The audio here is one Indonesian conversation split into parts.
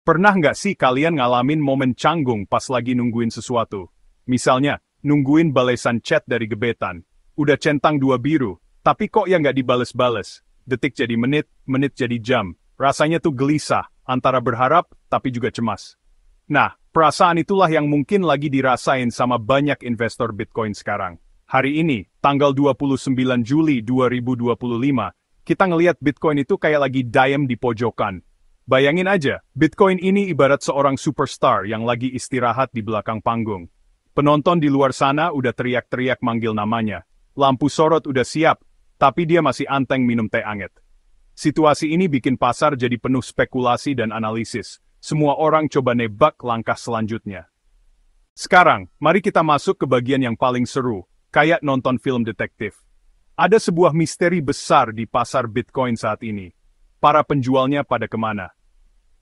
Pernah nggak sih kalian ngalamin momen canggung pas lagi nungguin sesuatu? Misalnya, nungguin balesan chat dari gebetan. Udah centang 2 biru, tapi kok ya nggak dibales-bales? Detik jadi menit, menit jadi jam. Rasanya tuh gelisah, antara berharap, tapi juga cemas. Nah, perasaan itulah yang mungkin lagi dirasain sama banyak investor Bitcoin sekarang. Hari ini, tanggal 29 Juli 2025, kita ngelihat Bitcoin itu kayak lagi diem di pojokan. Bayangin aja, Bitcoin ini ibarat seorang superstar yang lagi istirahat di belakang panggung. Penonton di luar sana udah teriak-teriak manggil namanya. Lampu sorot udah siap, tapi dia masih anteng minum teh anget. Situasi ini bikin pasar jadi penuh spekulasi dan analisis. Semua orang coba nebak langkah selanjutnya. Sekarang, mari kita masuk ke bagian yang paling seru, kayak nonton film detektif. Ada sebuah misteri besar di pasar Bitcoin saat ini. Para penjualnya pada kemana?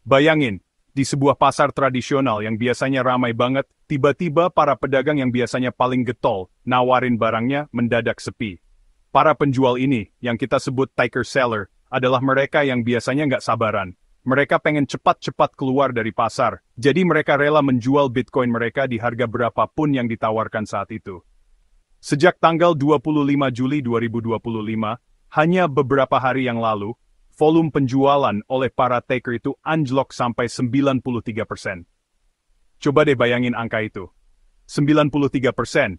Bayangin, di sebuah pasar tradisional yang biasanya ramai banget, tiba-tiba para pedagang yang biasanya paling getol, nawarin barangnya mendadak sepi. Para penjual ini, yang kita sebut tiger seller, adalah mereka yang biasanya nggak sabaran. Mereka pengen cepat-cepat keluar dari pasar, jadi mereka rela menjual Bitcoin mereka di harga berapapun yang ditawarkan saat itu. Sejak tanggal 25 Juli 2025, hanya beberapa hari yang lalu, volume penjualan oleh para taker itu anjlok sampai 93%. Coba deh bayangin angka itu. 93%.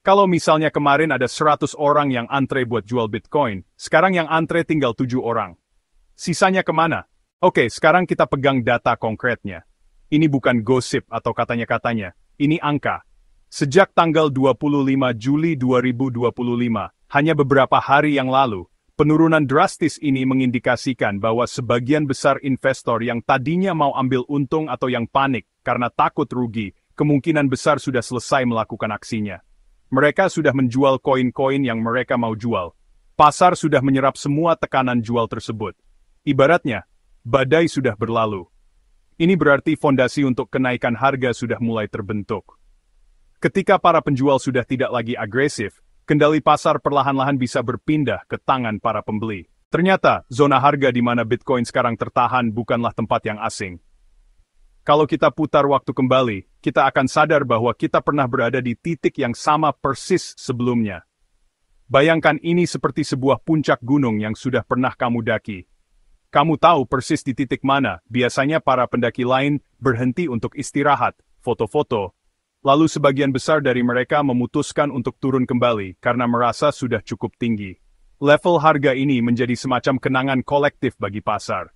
Kalau misalnya kemarin ada 100 orang yang antre buat jual Bitcoin, sekarang yang antre tinggal 7 orang. Sisanya kemana? Oke, sekarang kita pegang data konkretnya. Ini bukan gosip atau katanya-katanya, ini angka. Sejak tanggal 25 Juli 2025, hanya beberapa hari yang lalu, penurunan drastis ini mengindikasikan bahwa sebagian besar investor yang tadinya mau ambil untung atau yang panik karena takut rugi, kemungkinan besar sudah selesai melakukan aksinya. Mereka sudah menjual koin-koin yang mereka mau jual. Pasar sudah menyerap semua tekanan jual tersebut. Ibaratnya, badai sudah berlalu. Ini berarti fondasi untuk kenaikan harga sudah mulai terbentuk. Ketika para penjual sudah tidak lagi agresif, kendali pasar perlahan-lahan bisa berpindah ke tangan para pembeli. Ternyata, zona harga di mana Bitcoin sekarang tertahan bukanlah tempat yang asing. Kalau kita putar waktu kembali, kita akan sadar bahwa kita pernah berada di titik yang sama persis sebelumnya. Bayangkan ini seperti sebuah puncak gunung yang sudah pernah kamu daki. Kamu tahu persis di titik mana, biasanya para pendaki lain berhenti untuk istirahat, foto-foto, lalu sebagian besar dari mereka memutuskan untuk turun kembali karena merasa sudah cukup tinggi. Level harga ini menjadi semacam kenangan kolektif bagi pasar.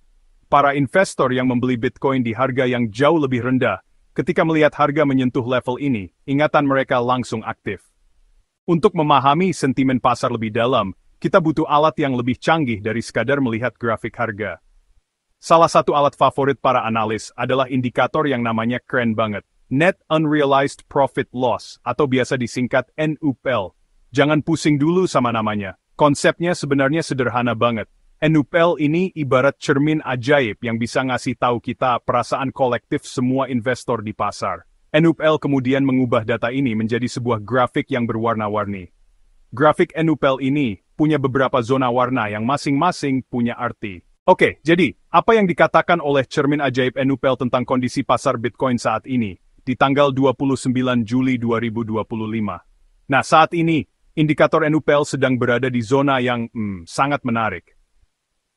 Para investor yang membeli Bitcoin di harga yang jauh lebih rendah, ketika melihat harga menyentuh level ini, ingatan mereka langsung aktif. Untuk memahami sentimen pasar lebih dalam, kita butuh alat yang lebih canggih dari sekadar melihat grafik harga. Salah satu alat favorit para analis adalah indikator yang namanya keren banget. Net Unrealized Profit Loss, atau biasa disingkat NUPL. Jangan pusing dulu sama namanya. Konsepnya sebenarnya sederhana banget. NUPL ini ibarat cermin ajaib yang bisa ngasih tahu kita perasaan kolektif semua investor di pasar. NUPL kemudian mengubah data ini menjadi sebuah grafik yang berwarna-warni. Grafik NUPL ini punya beberapa zona warna yang masing-masing punya arti. Oke, jadi, apa yang dikatakan oleh cermin ajaib NUPL tentang kondisi pasar Bitcoin saat ini? Di tanggal 29 Juli 2025. Nah, saat ini, indikator NUPL sedang berada di zona yang sangat menarik.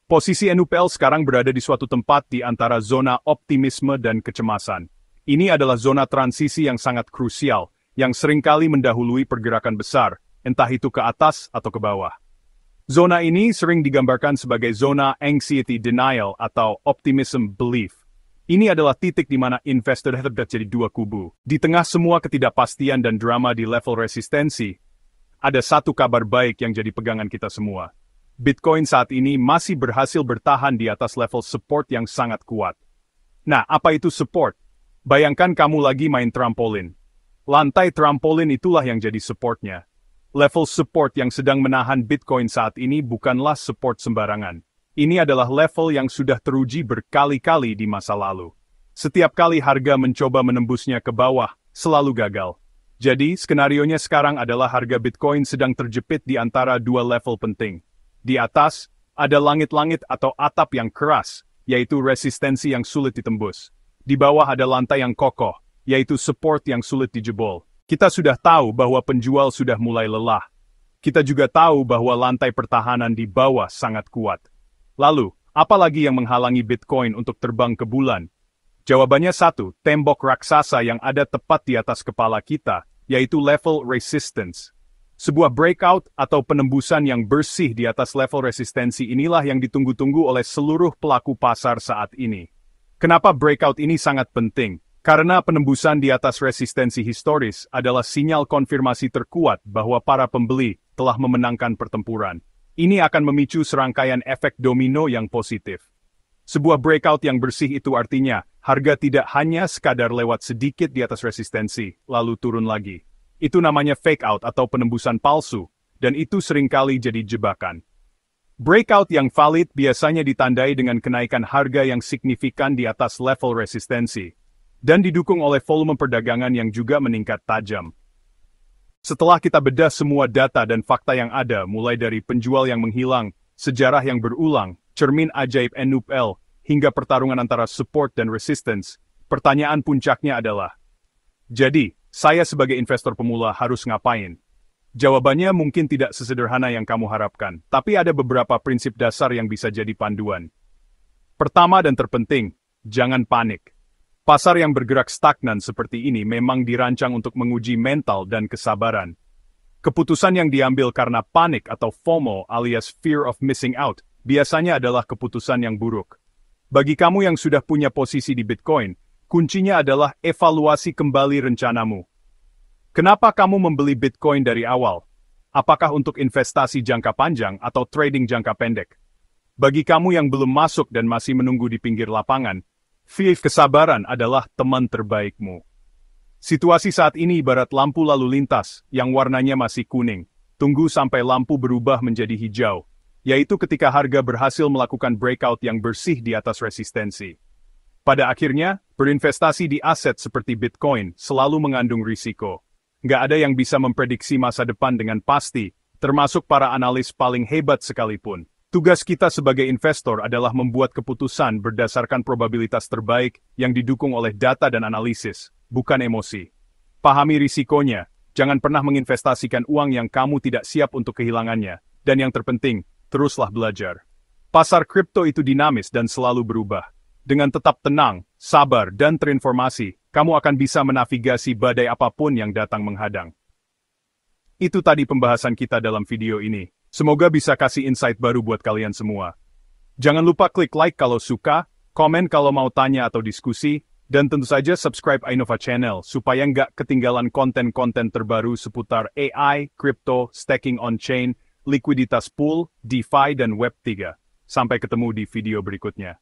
Posisi NUPL sekarang berada di suatu tempat di antara zona optimisme dan kecemasan. Ini adalah zona transisi yang sangat krusial, yang seringkali mendahului pergerakan besar, entah itu ke atas atau ke bawah. Zona ini sering digambarkan sebagai zona anxiety denial atau optimism belief. Ini adalah titik di mana investor terjadi dua kubu. Di tengah semua ketidakpastian dan drama di level resistensi, ada satu kabar baik yang jadi pegangan kita semua. Bitcoin saat ini masih berhasil bertahan di atas level support yang sangat kuat. Nah, apa itu support? Bayangkan kamu lagi main trampolin. Lantai trampolin itulah yang jadi supportnya. Level support yang sedang menahan Bitcoin saat ini bukanlah support sembarangan. Ini adalah level yang sudah teruji berkali-kali di masa lalu. Setiap kali harga mencoba menembusnya ke bawah, selalu gagal. Jadi, skenarionya sekarang adalah harga Bitcoin sedang terjepit di antara dua level penting. Di atas, ada langit-langit atau atap yang keras, yaitu resistensi yang sulit ditembus. Di bawah ada lantai yang kokoh, yaitu support yang sulit dijebol. Kita sudah tahu bahwa penjual sudah mulai lelah. Kita juga tahu bahwa lantai pertahanan di bawah sangat kuat. Lalu, apa lagi yang menghalangi Bitcoin untuk terbang ke bulan? Jawabannya satu, tembok raksasa yang ada tepat di atas kepala kita, yaitu level resistance. Sebuah breakout atau penembusan yang bersih di atas level resistensi inilah yang ditunggu-tunggu oleh seluruh pelaku pasar saat ini. Kenapa breakout ini sangat penting? Karena penembusan di atas resistensi historis adalah sinyal konfirmasi terkuat bahwa para pembeli telah memenangkan pertempuran. Ini akan memicu serangkaian efek domino yang positif. Sebuah breakout yang bersih itu artinya, harga tidak hanya sekadar lewat sedikit di atas resistensi, lalu turun lagi. Itu namanya fake out atau penembusan palsu, dan itu seringkali jadi jebakan. Breakout yang valid biasanya ditandai dengan kenaikan harga yang signifikan di atas level resistensi, dan didukung oleh volume perdagangan yang juga meningkat tajam. Setelah kita bedah semua data dan fakta yang ada, mulai dari penjual yang menghilang, sejarah yang berulang, cermin ajaib NUPL, hingga pertarungan antara support dan resistance, pertanyaan puncaknya adalah, jadi, saya sebagai investor pemula harus ngapain? Jawabannya mungkin tidak sesederhana yang kamu harapkan, tapi ada beberapa prinsip dasar yang bisa jadi panduan. Pertama dan terpenting, jangan panik. Pasar yang bergerak stagnan seperti ini memang dirancang untuk menguji mental dan kesabaran. Keputusan yang diambil karena panik atau FOMO alias fear of missing out biasanya adalah keputusan yang buruk. Bagi kamu yang sudah punya posisi di Bitcoin, kuncinya adalah evaluasi kembali rencanamu. Kenapa kamu membeli Bitcoin dari awal? Apakah untuk investasi jangka panjang atau trading jangka pendek? Bagi kamu yang belum masuk dan masih menunggu di pinggir lapangan, kesabaran adalah teman terbaikmu. Situasi saat ini ibarat lampu lalu lintas yang warnanya masih kuning. Tunggu sampai lampu berubah menjadi hijau, yaitu ketika harga berhasil melakukan breakout yang bersih di atas resistensi. Pada akhirnya, berinvestasi di aset seperti Bitcoin selalu mengandung risiko. Nggak ada yang bisa memprediksi masa depan dengan pasti, termasuk para analis paling hebat sekalipun. Tugas kita sebagai investor adalah membuat keputusan berdasarkan probabilitas terbaik yang didukung oleh data dan analisis, bukan emosi. Pahami risikonya, jangan pernah menginvestasikan uang yang kamu tidak siap untuk kehilangannya, dan yang terpenting, teruslah belajar. Pasar kripto itu dinamis dan selalu berubah. Dengan tetap tenang, sabar, dan terinformasi, kamu akan bisa menavigasi badai apapun yang datang menghadang. Itu tadi pembahasan kita dalam video ini. Semoga bisa kasih insight baru buat kalian semua. Jangan lupa klik like kalau suka, komen kalau mau tanya atau diskusi, dan tentu saja subscribe Ainova Channel supaya nggak ketinggalan konten-konten terbaru seputar AI, crypto, staking on-chain, likuiditas pool, DeFi, dan Web3. Sampai ketemu di video berikutnya.